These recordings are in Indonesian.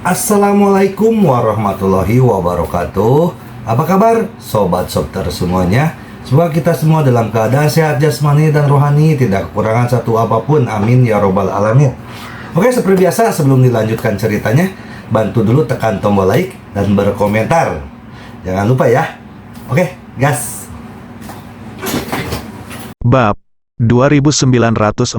Assalamualaikum warahmatullahi wabarakatuh. Apa kabar Sobat Sopter semuanya? Semoga kita semua dalam keadaan sehat jasmani dan rohani, tidak kekurangan satu apapun, amin ya robbal alamin. Oke, seperti biasa sebelum dilanjutkan ceritanya, bantu dulu tekan tombol like dan berkomentar. Jangan lupa ya. Oke, gas. Bab 2941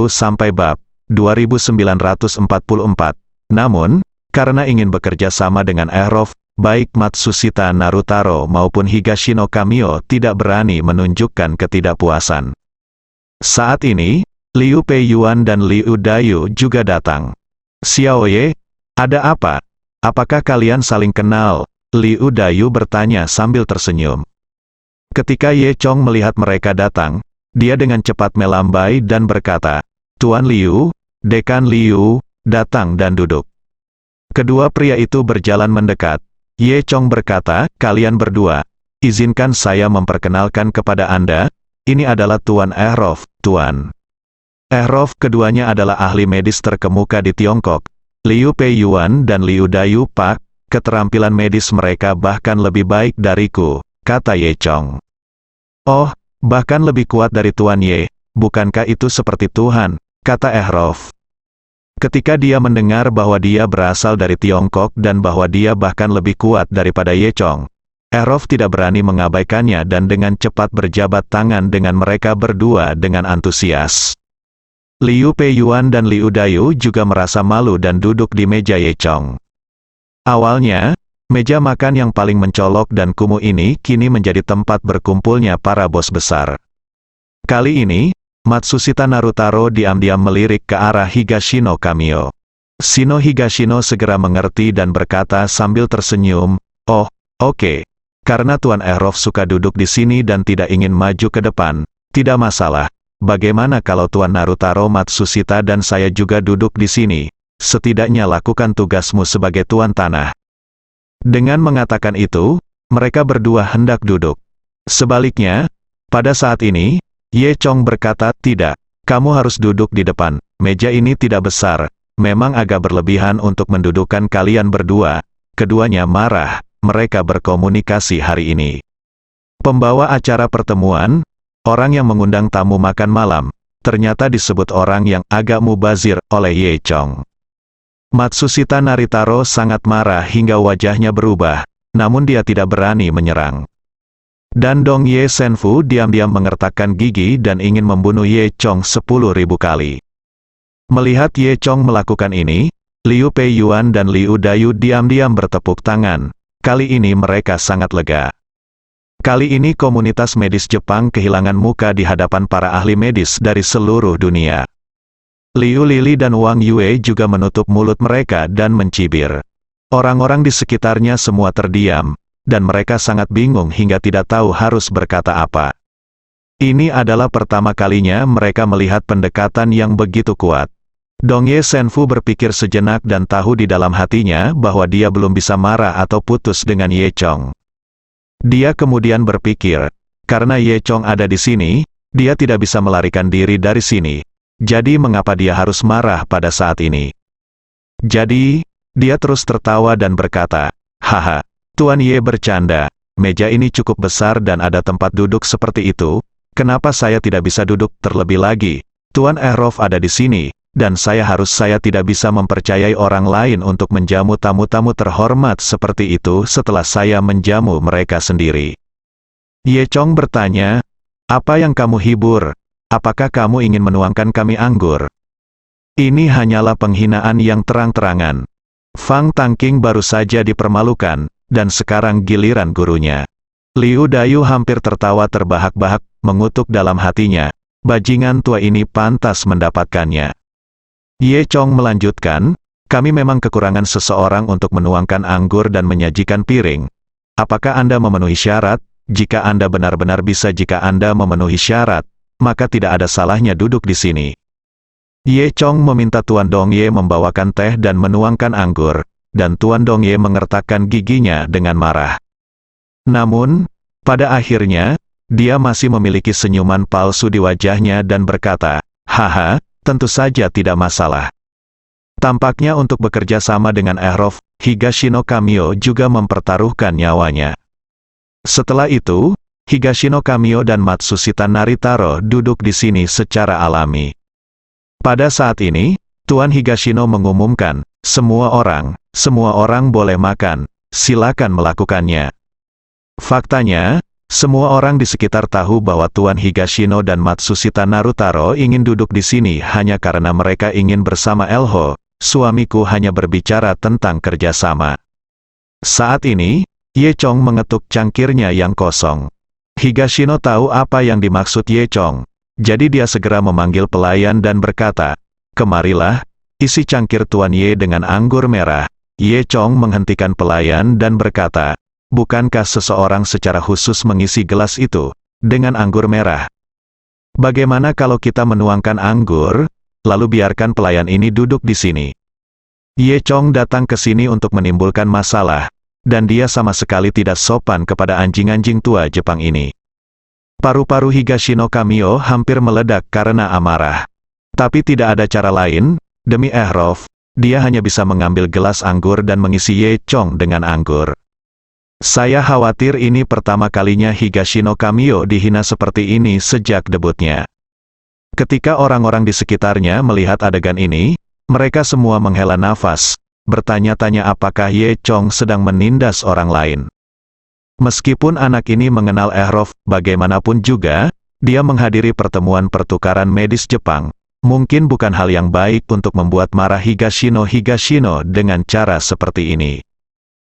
sampai bab 2944. Namun, karena ingin bekerja sama dengan Aerof, baik Matsushita Narutaro maupun Higashino Kamiyo tidak berani menunjukkan ketidakpuasan. Saat ini, Liu Peiyuan dan Liu Dayu juga datang. "Xiaoye, ada apa? Apakah kalian saling kenal?" Liu Dayu bertanya sambil tersenyum. Ketika Ye Chong melihat mereka datang, dia dengan cepat melambai dan berkata, "Tuan Liu, Dekan Liu, datang dan duduk." Kedua pria itu berjalan mendekat. Ye Chong berkata, "Kalian berdua, izinkan saya memperkenalkan kepada Anda, ini adalah Tuan Aerof, Tuan." Aerof keduanya adalah ahli medis terkemuka di Tiongkok. Liu Peiyuan dan Liu Dayu Pak, keterampilan medis mereka bahkan lebih baik dariku, kata Ye Chong. "Oh, bahkan lebih kuat dari Tuan Ye, bukankah itu seperti Tuhan?" kata Aerof. Ketika dia mendengar bahwa dia berasal dari Tiongkok dan bahwa dia bahkan lebih kuat daripada Ye Chong, Aerof tidak berani mengabaikannya dan dengan cepat berjabat tangan dengan mereka berdua dengan antusias. Liu Peiyuan dan Liu Dayu juga merasa malu dan duduk di meja Ye Chong. Awalnya, meja makan yang paling mencolok dan kumuh ini kini menjadi tempat berkumpulnya para bos besar. Kali ini, Matsushita Narutaro diam-diam melirik ke arah Higashino Kamiyo. Shino Higashino segera mengerti dan berkata sambil tersenyum, "Oh, oke. Karena Tuan Aerof suka duduk di sini dan tidak ingin maju ke depan, tidak masalah. Bagaimana kalau Tuan Narutaro, Matsushita dan saya juga duduk di sini? Setidaknya lakukan tugasmu sebagai Tuan Tanah." Dengan mengatakan itu, mereka berdua hendak duduk. Sebaliknya, pada saat ini, Ye Chong berkata, "Tidak, kamu harus duduk di depan. Meja ini tidak besar, memang agak berlebihan untuk mendudukkan kalian berdua." Keduanya marah, mereka berkomunikasi hari ini. Pembawa acara pertemuan, orang yang mengundang tamu makan malam, ternyata disebut orang yang agak mubazir oleh Ye Chong. Matsushita Narutaro sangat marah hingga wajahnya berubah, namun dia tidak berani menyerang. Dan Dong Ye Senfu diam-diam mengertakkan gigi dan ingin membunuh Ye Chong 10.000 kali. Melihat Ye Chong melakukan ini, Liu Peiyuan dan Liu Dayu diam-diam bertepuk tangan. Kali ini mereka sangat lega. Kali ini komunitas medis Jepang kehilangan muka di hadapan para ahli medis dari seluruh dunia. Liu Lili dan Wang Yue juga menutup mulut mereka dan mencibir. Orang-orang di sekitarnya semua terdiam, dan mereka sangat bingung hingga tidak tahu harus berkata apa. Ini adalah pertama kalinya mereka melihat pendekatan yang begitu kuat. Dong Ye Senfu berpikir sejenak dan tahu di dalam hatinya bahwa dia belum bisa marah atau putus dengan Ye Chong. Dia kemudian berpikir, karena Ye Chong ada di sini, dia tidak bisa melarikan diri dari sini. Jadi mengapa dia harus marah pada saat ini? Jadi, dia terus tertawa dan berkata, "Haha, Tuan Ye bercanda, meja ini cukup besar dan ada tempat duduk seperti itu, kenapa saya tidak bisa duduk terlebih lagi? Tuan Aerof ada di sini, dan saya tidak bisa mempercayai orang lain untuk menjamu tamu-tamu terhormat seperti itu setelah saya menjamu mereka sendiri." Ye Chong bertanya, "Apa yang kamu hibur? Apakah kamu ingin menuangkan kami anggur?" Ini hanyalah penghinaan yang terang-terangan. Fang Tangking baru saja dipermalukan, dan sekarang giliran gurunya. Liu Dayu hampir tertawa terbahak-bahak, mengutuk dalam hatinya, bajingan tua ini pantas mendapatkannya. Ye Chong melanjutkan, "Kami memang kekurangan seseorang untuk menuangkan anggur dan menyajikan piring. Apakah Anda memenuhi syarat? Jika Anda benar-benar bisa, jika Anda memenuhi syarat, maka tidak ada salahnya duduk di sini." Ye Chong meminta Tuan Dong Ye membawakan teh dan menuangkan anggur, dan Tuan Dong Ye mengertakkan giginya dengan marah. Namun, pada akhirnya, dia masih memiliki senyuman palsu di wajahnya dan berkata, "Haha, tentu saja tidak masalah." Tampaknya untuk bekerja sama dengan Ehrov, Higashino Kamio juga mempertaruhkan nyawanya. Setelah itu, Higashino Kamio dan Matsushita Naritaro duduk di sini secara alami. Pada saat ini, Tuan Higashino mengumumkan, semua orang boleh makan, silakan melakukannya. Faktanya, semua orang di sekitar tahu bahwa Tuan Higashino dan Matsushita Narutaro ingin duduk di sini hanya karena mereka ingin bersama Elho. Suamiku hanya berbicara tentang kerjasama. Saat ini, Ye Chong mengetuk cangkirnya yang kosong. Higashino tahu apa yang dimaksud Ye Chong. Jadi dia segera memanggil pelayan dan berkata, "Kemarilah, isi cangkir Tuan Ye dengan anggur merah." Ye Chong menghentikan pelayan dan berkata, "Bukankah seseorang secara khusus mengisi gelas itu dengan anggur merah? Bagaimana kalau kita menuangkan anggur, lalu biarkan pelayan ini duduk di sini?" Ye Chong datang ke sini untuk menimbulkan masalah, dan dia sama sekali tidak sopan kepada anjing-anjing tua Jepang ini. Paru-paru Higashino Kamio hampir meledak karena amarah. Tapi tidak ada cara lain, demi Ehrov, dia hanya bisa mengambil gelas anggur dan mengisi Ye Chong dengan anggur. Saya khawatir ini pertama kalinya Higashino Kamio dihina seperti ini sejak debutnya. Ketika orang-orang di sekitarnya melihat adegan ini, mereka semua menghela nafas, bertanya-tanya apakah Ye Chong sedang menindas orang lain. Meskipun anak ini mengenal Ehrov, bagaimanapun juga, dia menghadiri pertemuan pertukaran medis Jepang. Mungkin bukan hal yang baik untuk membuat marah Higashino dengan cara seperti ini.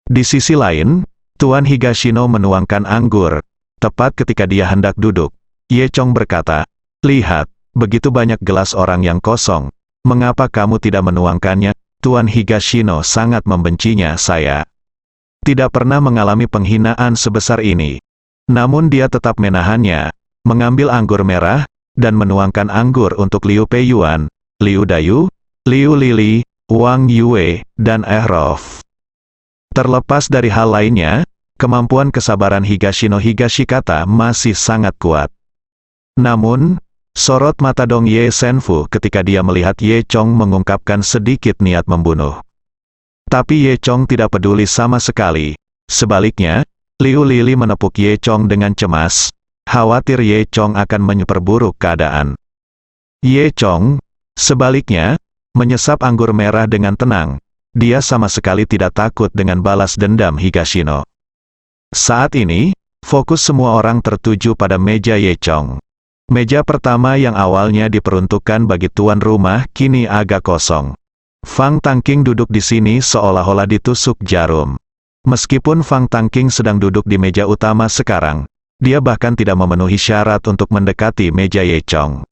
Di sisi lain, Tuan Higashino menuangkan anggur. Tepat ketika dia hendak duduk, Ye Chong berkata, "Lihat, begitu banyak gelas orang yang kosong. Mengapa kamu tidak menuangkannya?" Tuan Higashino sangat membencinya. "Saya tidak pernah mengalami penghinaan sebesar ini." Namun dia tetap menahannya, mengambil anggur merah, dan menuangkan anggur untuk Liu Peiyuan, Liu Dayu, Liu Lili, Wang Yue, dan Ehrov. Terlepas dari hal lainnya, kemampuan kesabaran Higashino Higashikata masih sangat kuat. Namun, sorot mata Dong Ye Senfu ketika dia melihat Ye Chong mengungkapkan sedikit niat membunuh. Tapi Ye Chong tidak peduli sama sekali. Sebaliknya, Liu Lili menepuk Ye Chong dengan cemas, khawatir Ye Chong akan memperburuk keadaan. Ye Chong, sebaliknya, menyesap anggur merah dengan tenang. Dia sama sekali tidak takut dengan balas dendam Higashino. Saat ini, fokus semua orang tertuju pada meja Ye Chong. Meja pertama yang awalnya diperuntukkan bagi tuan rumah kini agak kosong. Fang Tangking duduk di sini seolah-olah ditusuk jarum. Meskipun Fang Tangking sedang duduk di meja utama sekarang, dia bahkan tidak memenuhi syarat untuk mendekati meja Ye Chong.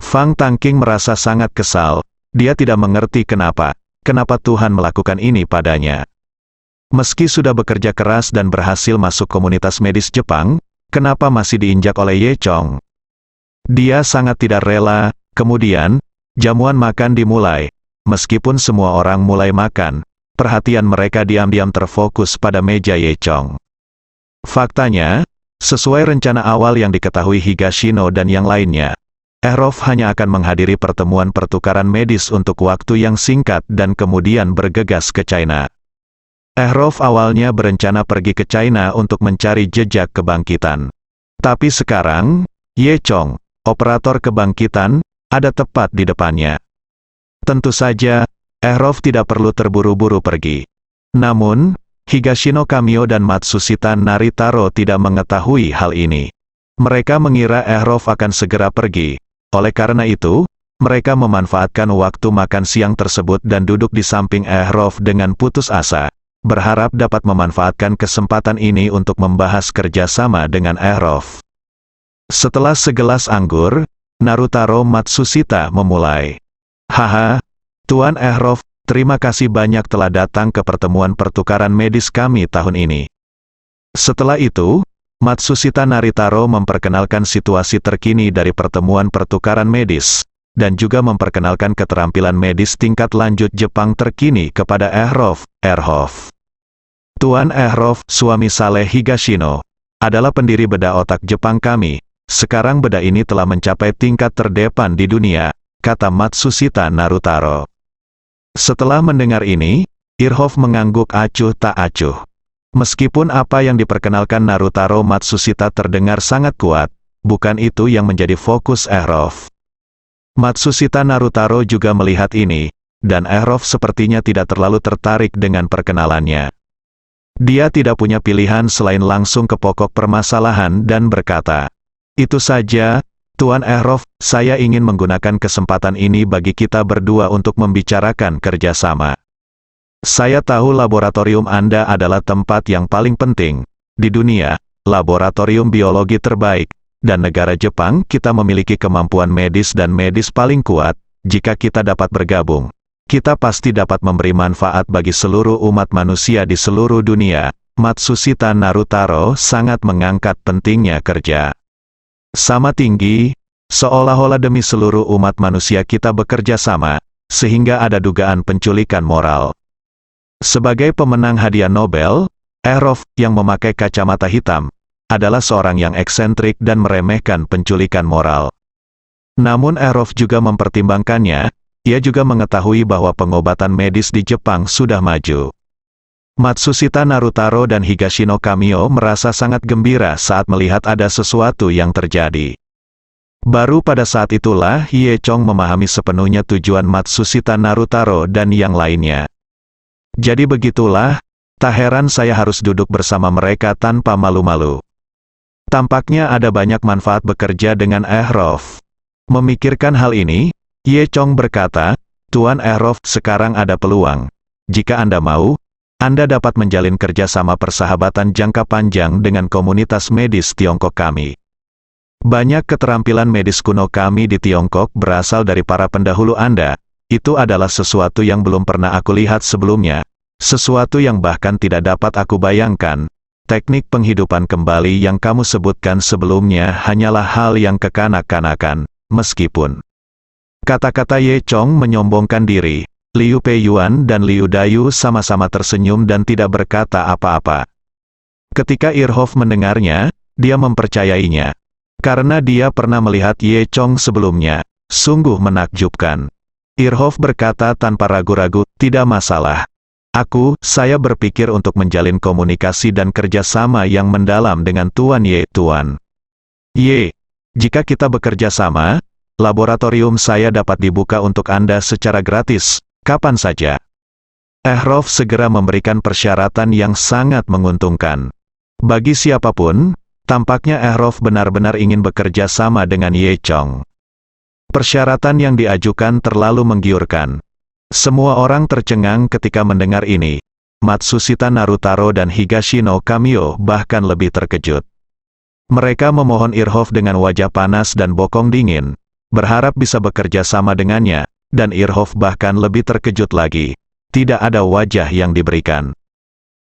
Fang Tangking merasa sangat kesal. Dia tidak mengerti kenapa Tuhan melakukan ini padanya. Meski sudah bekerja keras dan berhasil masuk komunitas medis Jepang, kenapa masih diinjak oleh Ye Chong? Dia sangat tidak rela. Kemudian, jamuan makan dimulai. Meskipun semua orang mulai makan, perhatian mereka diam-diam terfokus pada meja Ye Chong. Faktanya, sesuai rencana awal yang diketahui Higashino dan yang lainnya, Ehrov hanya akan menghadiri pertemuan pertukaran medis untuk waktu yang singkat dan kemudian bergegas ke China. Ehrov awalnya berencana pergi ke China untuk mencari jejak kebangkitan. Tapi sekarang, Ye Chong, operator kebangkitan, ada tepat di depannya. Tentu saja, Ehrov tidak perlu terburu-buru pergi. Namun, Higashino Kamio dan Matsushita Naritaro tidak mengetahui hal ini. Mereka mengira Ehrov akan segera pergi. Oleh karena itu, mereka memanfaatkan waktu makan siang tersebut dan duduk di samping Ehrov dengan putus asa, berharap dapat memanfaatkan kesempatan ini untuk membahas kerjasama dengan Ehrov. Setelah segelas anggur, Narutaro Matsushita memulai. "Haha, Tuan Ehrov, terima kasih banyak telah datang ke pertemuan pertukaran medis kami tahun ini." Setelah itu, Matsushita Naritaro memperkenalkan situasi terkini dari pertemuan pertukaran medis, dan juga memperkenalkan keterampilan medis tingkat lanjut Jepang terkini kepada Ehrov. "Tuan Ehrov, suami saleh Higashino, adalah pendiri bedah otak Jepang kami. Sekarang bedah ini telah mencapai tingkat terdepan di dunia," kata Matsushita Narutaro. Setelah mendengar ini, Irhoff mengangguk acuh tak acuh. Meskipun apa yang diperkenalkan Narutaro Matsushita terdengar sangat kuat, bukan itu yang menjadi fokus Irhoff. Matsushita Narutaro juga melihat ini, dan Irhoff sepertinya tidak terlalu tertarik dengan perkenalannya. Dia tidak punya pilihan selain langsung ke pokok permasalahan dan berkata, "Itu saja, Tuan Irhoff, saya ingin menggunakan kesempatan ini bagi kita berdua untuk membicarakan kerjasama. Saya tahu laboratorium Anda adalah tempat yang paling penting di dunia, laboratorium biologi terbaik, dan negara Jepang kita memiliki kemampuan medis dan medis paling kuat. Jika kita dapat bergabung, kita pasti dapat memberi manfaat bagi seluruh umat manusia di seluruh dunia." Matsushita Narutaro sangat mengangkat pentingnya kerja sama tinggi, seolah-olah demi seluruh umat manusia kita bekerja sama, sehingga ada dugaan penculikan moral. Sebagai pemenang hadiah Nobel, Irhoff, yang memakai kacamata hitam, adalah seorang yang eksentrik dan meremehkan penculikan moral. Namun Irhoff juga mempertimbangkannya, ia juga mengetahui bahwa pengobatan medis di Jepang sudah maju. Matsushita Narutaro dan Higashino Kamio merasa sangat gembira saat melihat ada sesuatu yang terjadi. Baru pada saat itulah Ye Chong memahami sepenuhnya tujuan Matsushita Narutaro dan yang lainnya. Jadi begitulah, tak heran saya harus duduk bersama mereka tanpa malu-malu. Tampaknya ada banyak manfaat bekerja dengan Irhoff. Memikirkan hal ini, Ye Chong berkata, "Tuan Irhoff, sekarang ada peluang. Jika Anda mau, Anda dapat menjalin kerjasama persahabatan jangka panjang dengan komunitas medis Tiongkok kami. Banyak keterampilan medis kuno kami di Tiongkok berasal dari para pendahulu Anda. Itu adalah sesuatu yang belum pernah aku lihat sebelumnya, sesuatu yang bahkan tidak dapat aku bayangkan. Teknik penghidupan kembali yang kamu sebutkan sebelumnya hanyalah hal yang kekanak-kanakan, meskipun." Kata-kata Ye Chong menyombongkan diri. Liu Peiyuan dan Liu Dayu sama-sama tersenyum dan tidak berkata apa-apa. Ketika Irhoff mendengarnya, dia mempercayainya. Karena dia pernah melihat Ye Chong sebelumnya, sungguh menakjubkan. Irhoff berkata tanpa ragu-ragu, "Tidak masalah. Saya berpikir untuk menjalin komunikasi dan kerjasama yang mendalam dengan Tuan Ye. Tuan Ye, jika kita bekerja sama, laboratorium saya dapat dibuka untuk Anda secara gratis, kapan saja." Irhoff segera memberikan persyaratan yang sangat menguntungkan. Bagi siapapun, tampaknya Irhoff benar-benar ingin bekerja sama dengan Ye Chong. Persyaratan yang diajukan terlalu menggiurkan. Semua orang tercengang ketika mendengar ini. Matsushita Narutaro dan Higashino Kamio bahkan lebih terkejut. Mereka memohon Irhoff dengan wajah panas dan bokong dingin, berharap bisa bekerja sama dengannya, dan Irhoff bahkan lebih terkejut lagi. Tidak ada wajah yang diberikan.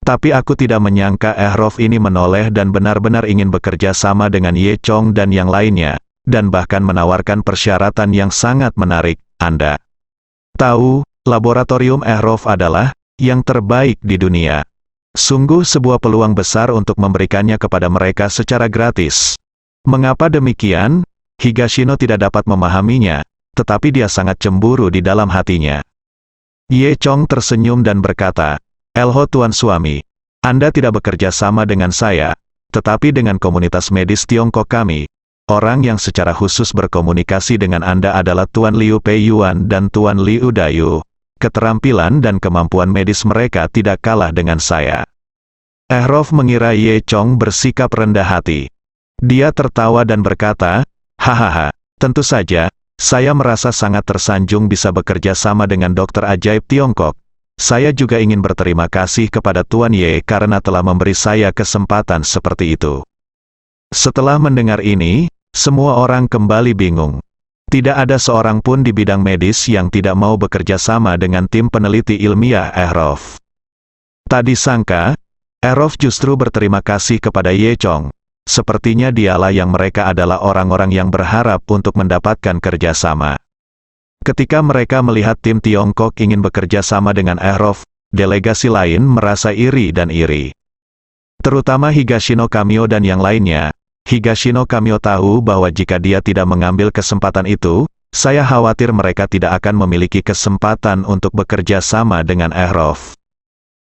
Tapi aku tidak menyangka Irhoff ini menoleh dan benar-benar ingin bekerja sama dengan Ye Chong dan yang lainnya, dan bahkan menawarkan persyaratan yang sangat menarik. Anda tahu, laboratorium Irhoff adalah yang terbaik di dunia. Sungguh sebuah peluang besar untuk memberikannya kepada mereka secara gratis. Mengapa demikian? Higashino tidak dapat memahaminya, tetapi dia sangat cemburu di dalam hatinya. Ye Chong tersenyum dan berkata, "Elho Tuan Suami, Anda tidak bekerja sama dengan saya, tetapi dengan komunitas medis Tiongkok kami. Orang yang secara khusus berkomunikasi dengan Anda adalah Tuan Liu Peiyuan dan Tuan Liu Dayu. Keterampilan dan kemampuan medis mereka tidak kalah dengan saya." Irhoff mengira Ye Chong bersikap rendah hati. Dia tertawa dan berkata, "Hahaha, tentu saja, saya merasa sangat tersanjung bisa bekerja sama dengan dokter ajaib Tiongkok. Saya juga ingin berterima kasih kepada Tuan Ye karena telah memberi saya kesempatan seperti itu." Setelah mendengar ini, semua orang kembali bingung. Tidak ada seorang pun di bidang medis yang tidak mau bekerja sama dengan tim peneliti ilmiah Irhoff. Tak disangka, Irhoff justru berterima kasih kepada Ye Chong. Sepertinya dialah yang mereka adalah orang-orang yang berharap untuk mendapatkan kerjasama. Ketika mereka melihat tim Tiongkok ingin bekerja sama dengan Irhoff, delegasi lain merasa iri dan iri. Terutama Higashino Kamio dan yang lainnya. Higashino Kamio tahu bahwa jika dia tidak mengambil kesempatan itu, saya khawatir mereka tidak akan memiliki kesempatan untuk bekerja sama dengan Ehrov.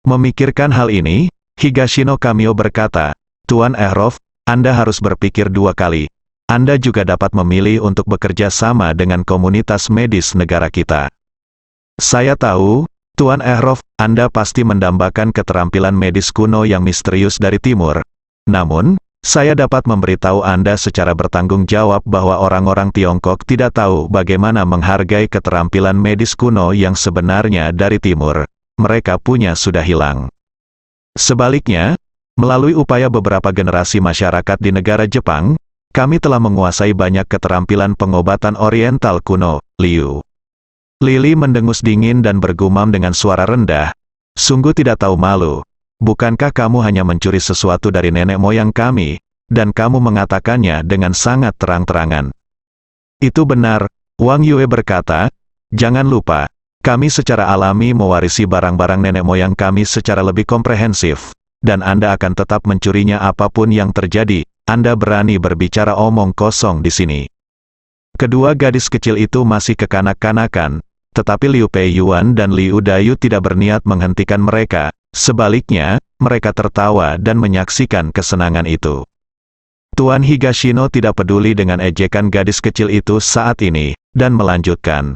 Memikirkan hal ini, Higashino Kamio berkata, Tuan Ehrov, Anda harus berpikir 2 kali. Anda juga dapat memilih untuk bekerja sama dengan komunitas medis negara kita. Saya tahu, Tuan Ehrov, Anda pasti mendambakan keterampilan medis kuno yang misterius dari timur. Namun, saya dapat memberitahu Anda secara bertanggung jawab bahwa orang-orang Tiongkok tidak tahu bagaimana menghargai keterampilan medis kuno yang sebenarnya dari timur. Mereka sudah hilang. Sebaliknya, melalui upaya beberapa generasi masyarakat di negara Jepang, kami telah menguasai banyak keterampilan pengobatan oriental kuno, Liu. Lili mendengus dingin dan bergumam dengan suara rendah, sungguh tidak tahu malu. Bukankah kamu hanya mencuri sesuatu dari nenek moyang kami, dan kamu mengatakannya dengan sangat terang-terangan? Itu benar, Wang Yue berkata, jangan lupa, kami secara alami mewarisi barang-barang nenek moyang kami secara lebih komprehensif, dan Anda akan tetap mencurinya apapun yang terjadi. Anda berani berbicara omong kosong di sini. Kedua gadis kecil itu masih kekanak-kanakan, tetapi Liu Peiyuan dan Liu Dayu tidak berniat menghentikan mereka. Sebaliknya, mereka tertawa dan menyaksikan kesenangan itu. Tuan Higashino tidak peduli dengan ejekan gadis kecil itu saat ini, dan melanjutkan.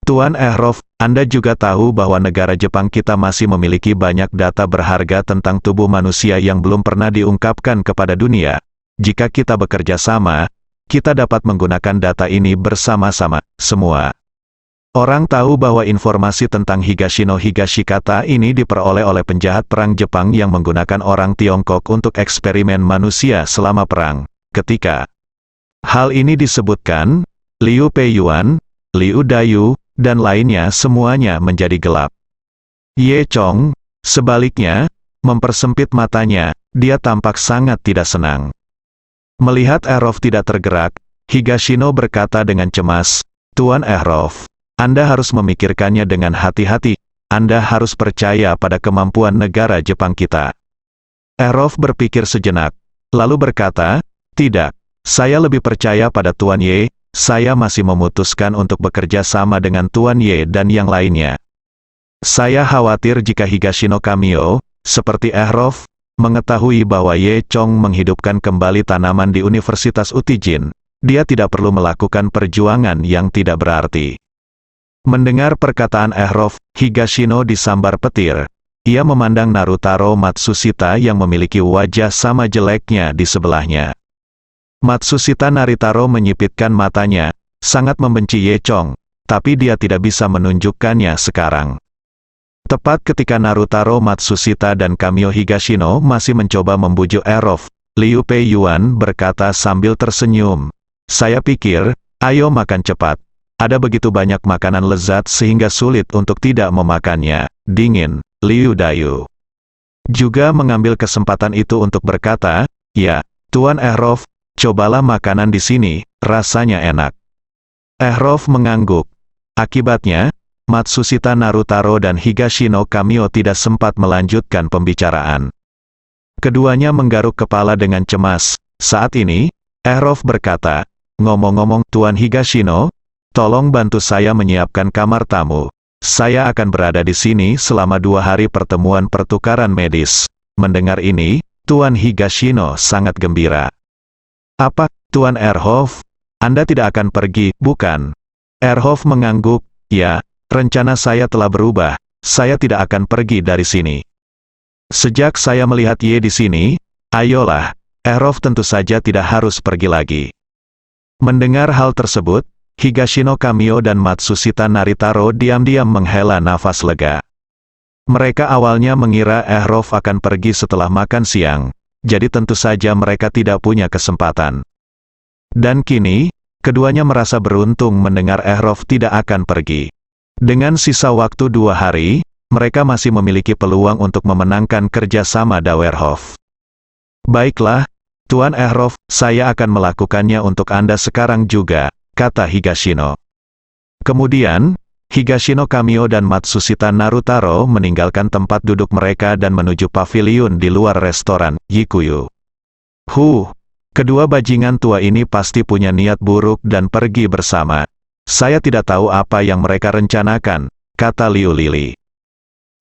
Tuan Ehrov, Anda juga tahu bahwa negara Jepang kita masih memiliki banyak data berharga tentang tubuh manusia yang belum pernah diungkapkan kepada dunia. Jika kita bekerja sama, kita dapat menggunakan data ini bersama-sama, semua. Orang tahu bahwa informasi tentang Higashino Higashikata ini diperoleh oleh penjahat perang Jepang yang menggunakan orang Tiongkok untuk eksperimen manusia selama perang. Ketika hal ini disebutkan, Liu Peiyuan, Liu Dayu, dan lainnya semuanya menjadi gelap. Ye Chong, sebaliknya, mempersempit matanya, dia tampak sangat tidak senang. Melihat Ehrov tidak tergerak, Higashino berkata dengan cemas, Tuan Ehrov, Anda harus memikirkannya dengan hati-hati, Anda harus percaya pada kemampuan negara Jepang kita. Ehrov berpikir sejenak, lalu berkata, tidak, saya lebih percaya pada Tuan Ye, saya masih memutuskan untuk bekerja sama dengan Tuan Ye dan yang lainnya. Saya khawatir jika Higashino Kamio, seperti Ehrov, mengetahui bahwa Ye Chong menghidupkan kembali tanaman di Universitas Utijin, dia tidak perlu melakukan perjuangan yang tidak berarti. Mendengar perkataan Ehrov, Higashino disambar petir. Ia memandang Narutaro Matsushita yang memiliki wajah sama jeleknya di sebelahnya. Matsushita Naritaro menyipitkan matanya, sangat membenci Ye Chong, tapi dia tidak bisa menunjukkannya sekarang. Tepat ketika Narutaro Matsushita dan Kamio Higashino masih mencoba membujuk Ehrov, Liu Peiyuan berkata sambil tersenyum, saya pikir, ayo makan cepat. Ada begitu banyak makanan lezat sehingga sulit untuk tidak memakannya. Dingin, Liu Dayu juga mengambil kesempatan itu untuk berkata, ya, Tuan Ehrov, cobalah makanan di sini, rasanya enak. Ehrov mengangguk. Akibatnya, Matsushita Narutaro dan Higashino Kamio tidak sempat melanjutkan pembicaraan. Keduanya menggaruk kepala dengan cemas. Saat ini, Ehrov berkata, ngomong-ngomong Tuan Higashino, tolong bantu saya menyiapkan kamar tamu. Saya akan berada di sini selama 2 hari pertemuan pertukaran medis. Mendengar ini, Tuan Higashino sangat gembira. Apa, Tuan Ehrov? Anda tidak akan pergi, bukan? Ehrov mengangguk, ya, rencana saya telah berubah. Saya tidak akan pergi dari sini. Sejak saya melihat Ye di sini, ayolah, Ehrov tentu saja tidak harus pergi lagi. Mendengar hal tersebut, Higashino Kamio dan Matsushita Naritaro diam-diam menghela nafas lega. Mereka awalnya mengira Ehrov akan pergi setelah makan siang, jadi tentu saja mereka tidak punya kesempatan. Dan kini, keduanya merasa beruntung mendengar Ehrov tidak akan pergi. Dengan sisa waktu 2 hari, mereka masih memiliki peluang untuk memenangkan kerjasama Dauerhof. Baiklah, Tuan Ehrov, saya akan melakukannya untuk Anda sekarang juga, kata Higashino. Kemudian, Higashino Kamio dan Matsushita Narutaro meninggalkan tempat duduk mereka dan menuju paviliun di luar restoran, Yikuyu. Kedua bajingan tua ini pasti punya niat buruk dan pergi bersama. saya tidak tahu apa yang mereka rencanakan, kata Liu Lili.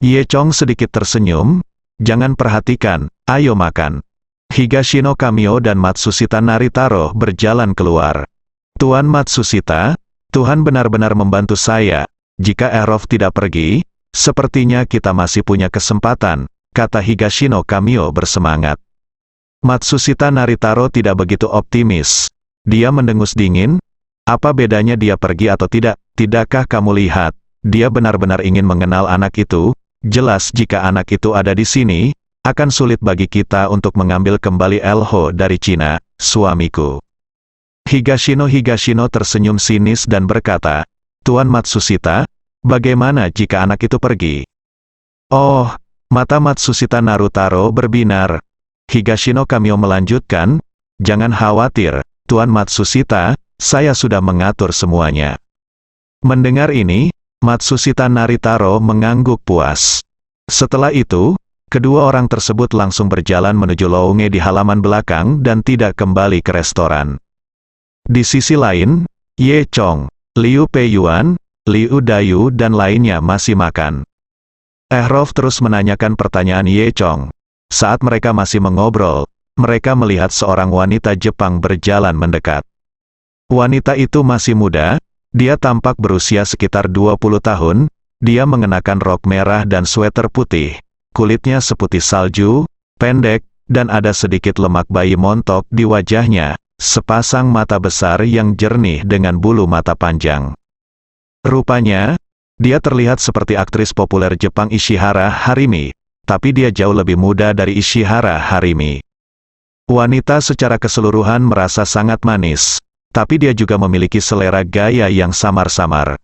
Ye Chong sedikit tersenyum, jangan perhatikan, ayo makan. Higashino Kamio dan Matsushita Naritaro berjalan keluar. Tuan Matsushita, Tuhan benar-benar membantu saya. Jika Erof tidak pergi, sepertinya kita masih punya kesempatan, kata Higashino Kamio bersemangat. Matsushita Naritaro tidak begitu optimis. Dia mendengus dingin. Apa bedanya dia pergi atau tidak? Tidakkah kamu lihat? Dia benar-benar ingin mengenal anak itu. Jelas jika anak itu ada di sini, akan sulit bagi kita untuk mengambil kembali Elho dari Cina, suamiku. Higashino tersenyum sinis dan berkata, Tuan Matsushita, bagaimana jika anak itu pergi? Oh, mata Matsushita Narutaro berbinar. Higashino Kamio melanjutkan, jangan khawatir, Tuan Matsushita, saya sudah mengatur semuanya. Mendengar ini, Matsushita Naritaro mengangguk puas. Setelah itu, kedua orang tersebut langsung berjalan menuju lounge di halaman belakang dan tidak kembali ke restoran. Di sisi lain, Ye Chong, Liu Peiyuan, Liu Dayu dan lainnya masih makan. Ehrov terus menanyakan pertanyaan Ye Chong. Saat mereka masih mengobrol, mereka melihat seorang wanita Jepang berjalan mendekat. Wanita itu masih muda, dia tampak berusia sekitar 20 tahun, dia mengenakan rok merah dan sweater putih. Kulitnya seputih salju, pendek, dan ada sedikit lemak bayi montok di wajahnya, sepasang mata besar yang jernih dengan bulu mata panjang. Rupanya, dia terlihat seperti aktris populer Jepang Ishihara Harimi, tapi dia jauh lebih muda dari Ishihara Harimi. Wanita secara keseluruhan merasa sangat manis, tapi dia juga memiliki selera gaya yang samar-samar.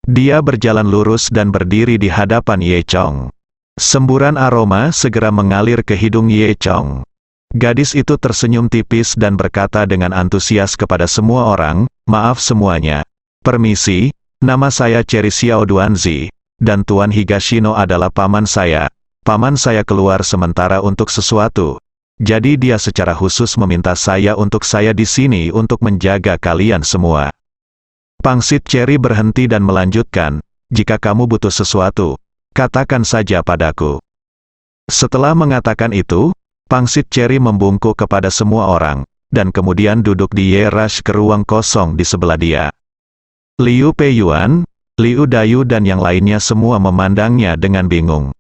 Dia berjalan lurus dan berdiri di hadapan Ye Chong. Semburan aroma segera mengalir ke hidung Ye Chong. Gadis itu tersenyum tipis dan berkata dengan antusias kepada semua orang, maaf semuanya. Permisi, nama saya Cherry Xiao Duanzi, dan Tuan Higashino adalah paman saya. Paman saya keluar sementara untuk sesuatu. Jadi dia secara khusus meminta saya untuk saya di sini untuk menjaga kalian semua. Pangsit Cherry berhenti dan melanjutkan, jika kamu butuh sesuatu, katakan saja padaku. Setelah mengatakan itu, Pangsit Cherry membungkuk kepada semua orang, dan kemudian duduk di Ye-rush ke ruang kosong di sebelah dia. Liu Peiyuan, Liu Dayu dan yang lainnya semua memandangnya dengan bingung.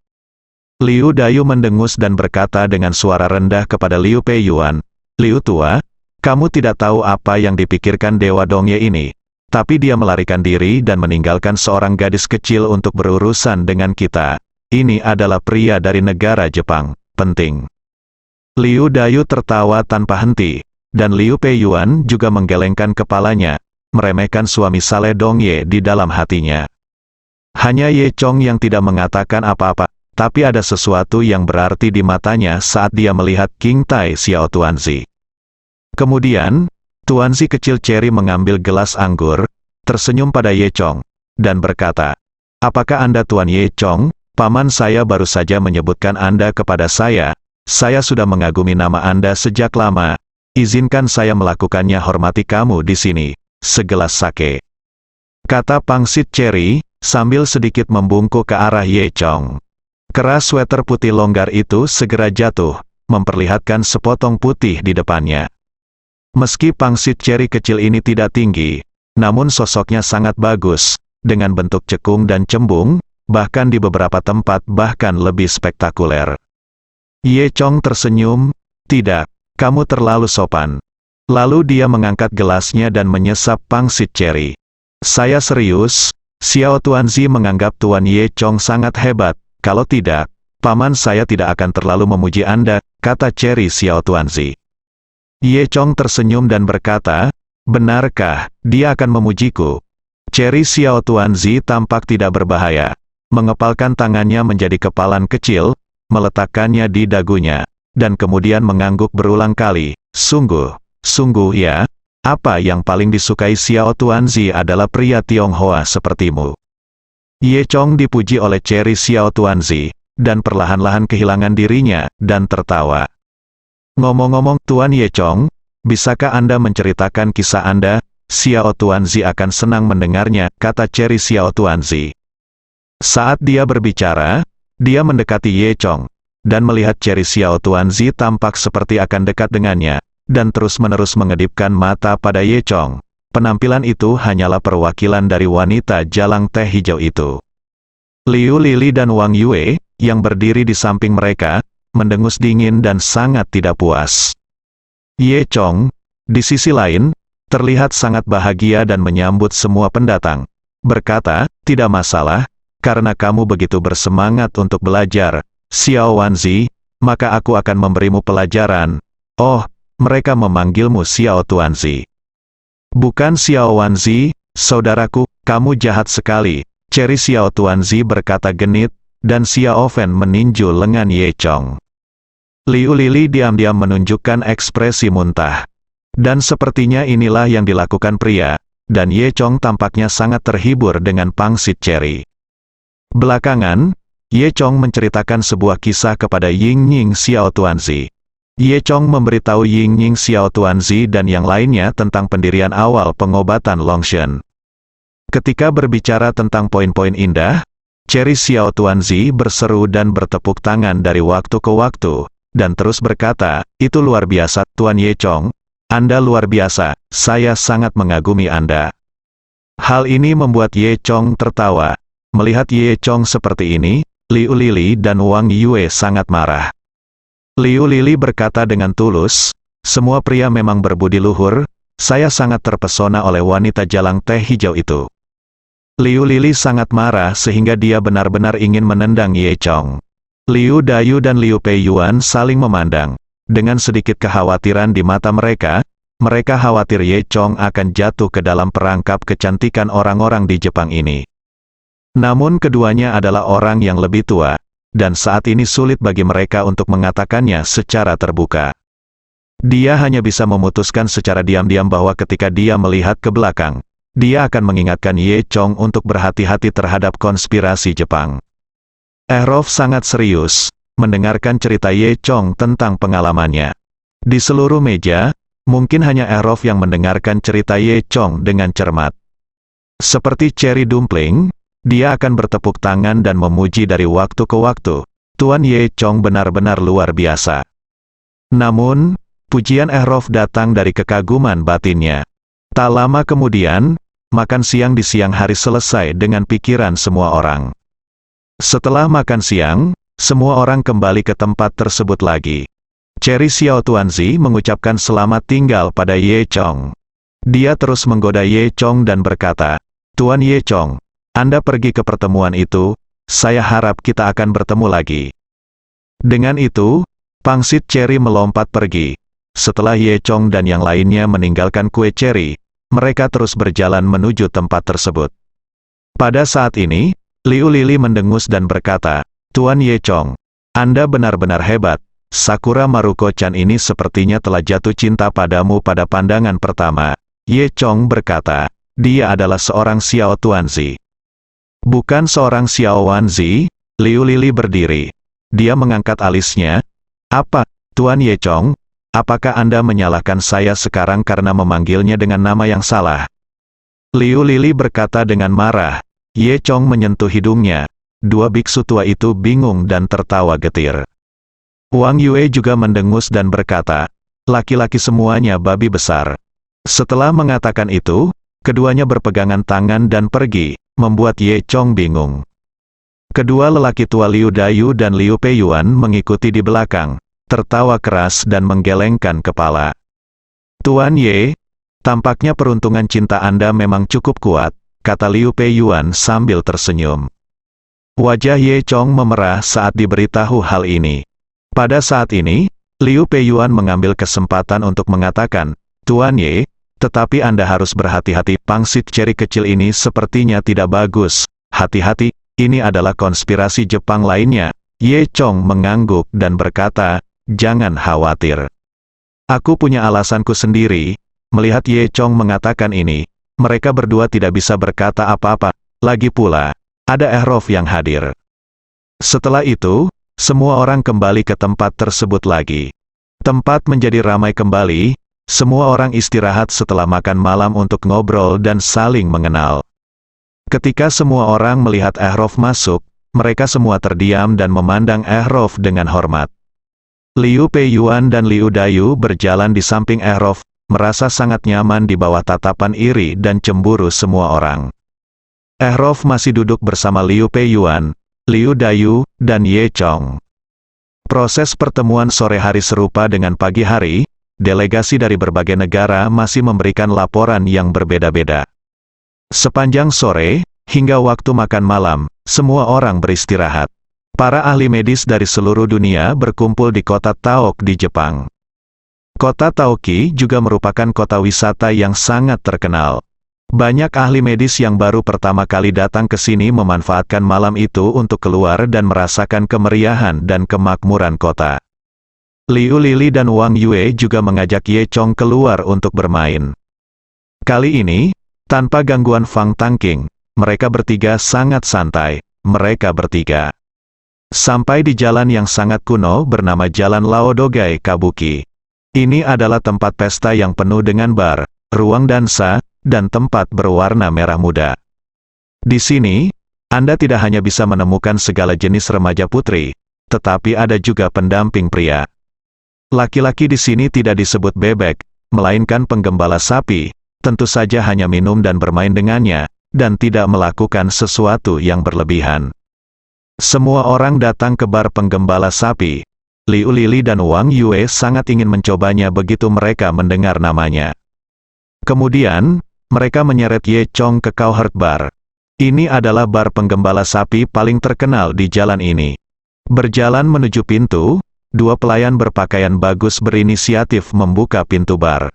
Liu Dayu mendengus dan berkata dengan suara rendah kepada Liu Peiyuan, Liu tua, kamu tidak tahu apa yang dipikirkan Dewa Dongye ini, tapi dia melarikan diri dan meninggalkan seorang gadis kecil untuk berurusan dengan kita. Ini adalah pria dari negara Jepang, penting. Liu Dayu tertawa tanpa henti, dan Liu Peiyuan juga menggelengkan kepalanya, meremehkan suami saleh Dongye di dalam hatinya. Hanya Ye Chong yang tidak mengatakan apa-apa. Tapi ada sesuatu yang berarti di matanya saat dia melihat King Tai Xiao Tuanzi. Kemudian, Tuanzi kecil Cherry mengambil gelas anggur, tersenyum pada Ye Chong, dan berkata, apakah Anda Tuan Ye Chong? Paman saya baru saja menyebutkan Anda kepada saya sudah mengagumi nama Anda sejak lama, izinkan saya melakukannya hormati kamu di sini, segelas sake. Kata Pangsit Cherry, sambil sedikit membungkuk ke arah Ye Chong. Keras sweater putih longgar itu segera jatuh, memperlihatkan sepotong putih di depannya. Meski Pangsit Cherry kecil ini tidak tinggi, namun sosoknya sangat bagus, dengan bentuk cekung dan cembung, bahkan di beberapa tempat bahkan lebih spektakuler. Ye Chong tersenyum, tidak, kamu terlalu sopan. Lalu dia mengangkat gelasnya dan menyesap Pangsit Cherry. Saya serius, Xiao Tuanzi menganggap Tuan Ye Chong sangat hebat. Kalau tidak, paman saya tidak akan terlalu memuji Anda, kata Cherry Xiao Tuanzi. Ye Chong tersenyum dan berkata, benarkah, dia akan memujiku? Cherry Xiao Tuanzi tampak tidak berbahaya. Mengepalkan tangannya menjadi kepalan kecil, meletakkannya di dagunya, dan kemudian mengangguk berulang kali, sungguh ya, apa yang paling disukai Xiao Tuanzi adalah pria Tionghoa sepertimu. Ye Chong dipuji oleh Cherry Xiao Tuanzi, dan perlahan-lahan kehilangan dirinya, dan tertawa. Ngomong-ngomong, Tuan Ye Chong, bisakah Anda menceritakan kisah Anda? Xiao Tuanzi akan senang mendengarnya, kata Cherry Xiao Tuanzi. Saat dia berbicara, dia mendekati Ye Chong, dan melihat Cherry Xiao Tuanzi tampak seperti akan dekat dengannya, dan terus-menerus mengedipkan mata pada Ye Chong. Penampilan itu hanyalah perwakilan dari wanita jalang teh hijau itu. Liu Lili dan Wang Yue, yang berdiri di samping mereka, mendengus dingin dan sangat tidak puas. Ye Chong, di sisi lain, terlihat sangat bahagia dan menyambut semua pendatang. Berkata, tidak masalah, karena kamu begitu bersemangat untuk belajar, Xiao Wanzi, maka aku akan memberimu pelajaran. Oh, mereka memanggilmu Xiao Tuanzi. Bukan Xiao Wanzi, saudaraku, kamu jahat sekali, Cherry Xiao Tuanzi berkata genit, dan Xiao Fen meninju lengan Ye Chong. Liu Lili diam-diam menunjukkan ekspresi muntah. Dan sepertinya inilah yang dilakukan pria, dan Ye Chong tampaknya sangat terhibur dengan pangsit Cherry. Belakangan, Ye Chong menceritakan sebuah kisah kepada Ying Ying Xiao Tuanzi. Ye Chong memberitahu Ying Ying Xiao Tuanzi dan yang lainnya tentang pendirian awal pengobatan Longshan. Ketika berbicara tentang poin-poin indah, Cherry Xiao Tuanzi berseru dan bertepuk tangan dari waktu ke waktu, dan terus berkata, itu luar biasa, Tuan Ye Chong. Anda luar biasa, saya sangat mengagumi Anda. Hal ini membuat Ye Chong tertawa. Melihat Ye Chong seperti ini, Liu Lili dan Wang Yue sangat marah. Liu Lili berkata dengan tulus, semua pria memang berbudi luhur, saya sangat terpesona oleh wanita jalang teh hijau itu. Liu Lili sangat marah sehingga dia benar-benar ingin menendang Ye Chong. Liu Dayu dan Liu Peiyuan saling memandang. Dengan sedikit kekhawatiran di mata mereka khawatir Ye Chong akan jatuh ke dalam perangkap kecantikan orang-orang di Jepang ini. Namun keduanya adalah orang yang lebih tua, dan saat ini sulit bagi mereka untuk mengatakannya secara terbuka. Dia hanya bisa memutuskan secara diam-diam bahwa ketika dia melihat ke belakang, dia akan mengingatkan Ye Chong untuk berhati-hati terhadap konspirasi Jepang. Ehrov sangat serius mendengarkan cerita Ye Chong tentang pengalamannya. Di seluruh meja, mungkin hanya Ehrov yang mendengarkan cerita Ye Chong dengan cermat. Seperti Cherry Dumpling, dia akan bertepuk tangan dan memuji dari waktu ke waktu. Tuan Ye Chong benar-benar luar biasa. Namun, pujian Ehrov datang dari kekaguman batinnya. Tak lama kemudian, makan siang di siang hari selesai dengan pikiran semua orang. Setelah makan siang, semua orang kembali ke tempat tersebut lagi. Cherry Xiao Tuanzi mengucapkan selamat tinggal pada Ye Chong. Dia terus menggoda Ye Chong dan berkata, Tuan Ye Chong, Anda pergi ke pertemuan itu, saya harap kita akan bertemu lagi. Dengan itu, pangsit Cherry melompat pergi. Setelah Ye Chong dan yang lainnya meninggalkan kue Cherry, mereka terus berjalan menuju tempat tersebut. Pada saat ini, Liu Lili mendengus dan berkata, Tuan Ye Chong, Anda benar-benar hebat. Sakura Maruko-chan ini sepertinya telah jatuh cinta padamu pada pandangan pertama. Ye Chong berkata, dia adalah seorang Xiao Tuanzi. Bukan seorang Xiao Wanzi. Liu Lili berdiri. Dia mengangkat alisnya. Apa, Tuan Ye Chong? Apakah Anda menyalahkan saya sekarang karena memanggilnya dengan nama yang salah? Liu Lili berkata dengan marah. Ye Chong menyentuh hidungnya. Dua biksu tua itu bingung dan tertawa getir. Wang Yue juga mendengus dan berkata, laki-laki semuanya babi besar. Setelah mengatakan itu, keduanya berpegangan tangan dan pergi, membuat Ye Chong bingung. Kedua lelaki tua Liu Dayu dan Liu Peiyuan mengikuti di belakang, tertawa keras dan menggelengkan kepala. Tuan Ye, tampaknya peruntungan cinta Anda memang cukup kuat, kata Liu Peiyuan sambil tersenyum. Wajah Ye Chong memerah saat diberitahu hal ini. Pada saat ini, Liu Peiyuan mengambil kesempatan untuk mengatakan, Tuan Ye, tetapi Anda harus berhati-hati, pangsit Cherry kecil ini sepertinya tidak bagus. Hati-hati, ini adalah konspirasi Jepang lainnya. Ye Chong mengangguk dan berkata, jangan khawatir. Aku punya alasanku sendiri. Melihat Ye Chong mengatakan ini, mereka berdua tidak bisa berkata apa-apa. Lagi pula, ada Ehrov yang hadir. Setelah itu, semua orang kembali ke tempat tersebut lagi. Tempat menjadi ramai kembali, Semua orang istirahat setelah makan malam untuk ngobrol dan saling mengenal. Ketika semua orang melihat Ehrov masuk, mereka semua terdiam dan memandang Ehrov dengan hormat. Liu Peiyuan dan Liu Dayu berjalan di samping Ehrov, merasa sangat nyaman di bawah tatapan iri dan cemburu semua orang. Ehrov masih duduk bersama Liu Peiyuan, Liu Dayu, dan Ye Chong. Proses pertemuan sore hari serupa dengan pagi hari. Delegasi dari berbagai negara masih memberikan laporan yang berbeda-beda. Sepanjang sore, hingga waktu makan malam, semua orang beristirahat. Para ahli medis dari seluruh dunia berkumpul di kota Taok di Jepang. Kota Taoki juga merupakan kota wisata yang sangat terkenal. Banyak ahli medis yang baru pertama kali datang ke sini memanfaatkan malam itu untuk keluar dan merasakan kemeriahan dan kemakmuran kota. Liu Lili dan Wang Yue juga mengajak Ye Chong keluar untuk bermain. Kali ini, tanpa gangguan Fang Tangking, mereka bertiga sangat santai, mereka bertiga. Sampai di jalan yang sangat kuno bernama Jalan Laodogai Kabuki. Ini adalah tempat pesta yang penuh dengan bar, ruang dansa, dan tempat berwarna merah muda. Di sini, Anda tidak hanya bisa menemukan segala jenis remaja putri, tetapi ada juga pendamping pria. Laki-laki di sini tidak disebut bebek, melainkan penggembala sapi, tentu saja hanya minum dan bermain dengannya, dan tidak melakukan sesuatu yang berlebihan. Semua orang datang ke bar penggembala sapi. Liu Lili dan Wang Yue sangat ingin mencobanya begitu mereka mendengar namanya. Kemudian, mereka menyeret Ye Chong ke Cowherd Bar. Ini adalah bar penggembala sapi paling terkenal di jalan ini. Berjalan menuju pintu, dua pelayan berpakaian bagus berinisiatif membuka pintu bar.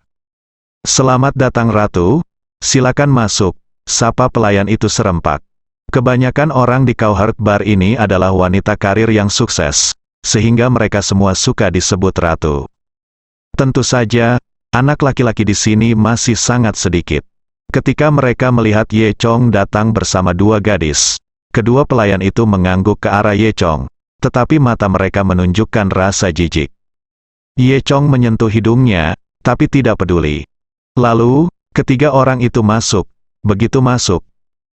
"Selamat datang Ratu, silakan masuk," sapa pelayan itu serempak. Kebanyakan orang di Cowherd Bar ini adalah wanita karir yang sukses, sehingga mereka semua suka disebut Ratu. Tentu saja, anak laki-laki di sini masih sangat sedikit. Ketika mereka melihat Ye Chong datang bersama dua gadis, kedua pelayan itu mengangguk ke arah Ye Chong. Tetapi mata mereka menunjukkan rasa jijik. Ye Chong menyentuh hidungnya, tapi tidak peduli. Lalu, ketiga orang itu masuk. Begitu masuk,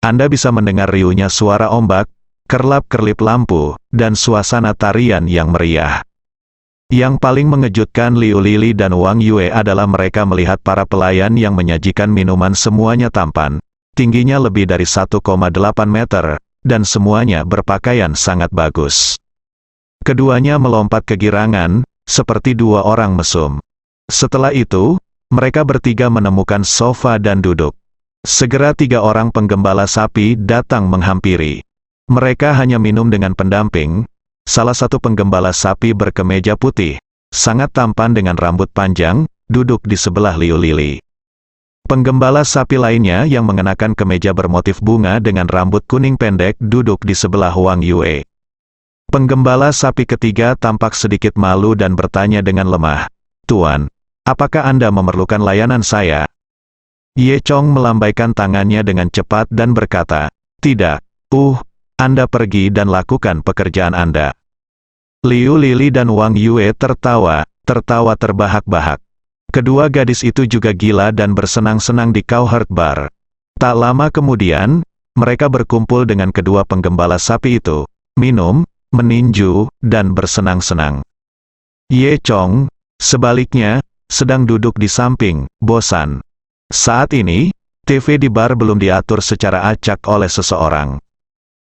Anda bisa mendengar riuhnya suara ombak, kerlap-kerlip lampu, dan suasana tarian yang meriah. Yang paling mengejutkan Liu Lili dan Wang Yue adalah mereka melihat para pelayan yang menyajikan minuman semuanya tampan, tingginya lebih dari 1,8 meter, dan semuanya berpakaian sangat bagus. Keduanya melompat kegirangan, seperti dua orang mesum. Setelah itu, mereka bertiga menemukan sofa dan duduk. Segera tiga orang penggembala sapi datang menghampiri. Mereka hanya minum dengan pendamping. Salah satu penggembala sapi berkemeja putih, sangat tampan dengan rambut panjang, duduk di sebelah Liu Lili. Penggembala sapi lainnya yang mengenakan kemeja bermotif bunga dengan rambut kuning pendek duduk di sebelah Wang Yue. Penggembala sapi ketiga tampak sedikit malu dan bertanya dengan lemah, "Tuan, apakah Anda memerlukan layanan saya?" Ye Chong melambaikan tangannya dengan cepat dan berkata, "Tidak, Anda pergi dan lakukan pekerjaan Anda." Liu Lili dan Wang Yue tertawa terbahak-bahak. Kedua gadis itu juga gila dan bersenang-senang di Cowherd Bar. Tak lama kemudian, mereka berkumpul dengan kedua penggembala sapi itu, minum, meninju, dan bersenang-senang. Ye Chong, sebaliknya, sedang duduk di samping, bosan. Saat ini, TV di bar belum diatur secara acak oleh seseorang.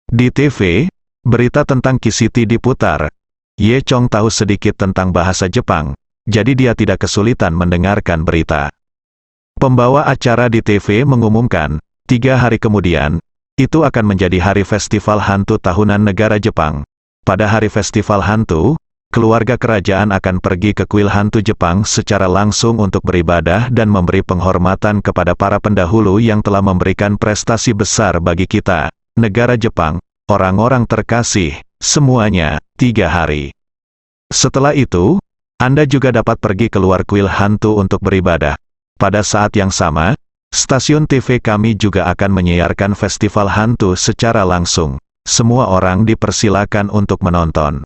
Di TV, berita tentang Kisiti diputar. Ye Chong tahu sedikit tentang bahasa Jepang, jadi dia tidak kesulitan mendengarkan berita. Pembawa acara di TV mengumumkan, 3 hari kemudian, itu akan menjadi hari festival hantu tahunan negara Jepang. Pada hari festival hantu, keluarga kerajaan akan pergi ke kuil hantu Jepang secara langsung untuk beribadah dan memberi penghormatan kepada para pendahulu yang telah memberikan prestasi besar bagi kita, negara Jepang, orang-orang terkasih, semuanya, 3 hari. Setelah itu, Anda juga dapat pergi keluar kuil hantu untuk beribadah. Pada saat yang sama, stasiun TV kami juga akan menyiarkan festival hantu secara langsung. Semua orang dipersilakan untuk menonton.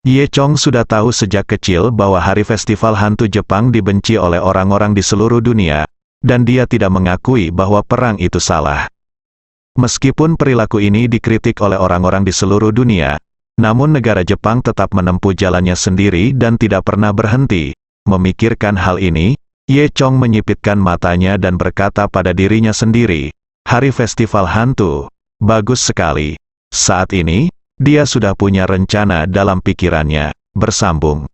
Ye Chong sudah tahu sejak kecil bahwa Hari Festival Hantu Jepang dibenci oleh orang-orang di seluruh dunia, dan dia tidak mengakui bahwa perang itu salah. Meskipun perilaku ini dikritik oleh orang-orang di seluruh dunia, namun negara Jepang tetap menempuh jalannya sendiri dan tidak pernah berhenti. Memikirkan hal ini, Ye Chong menyipitkan matanya dan berkata pada dirinya sendiri, Hari Festival Hantu, bagus sekali. Saat ini, dia sudah punya rencana dalam pikirannya. Bersambung.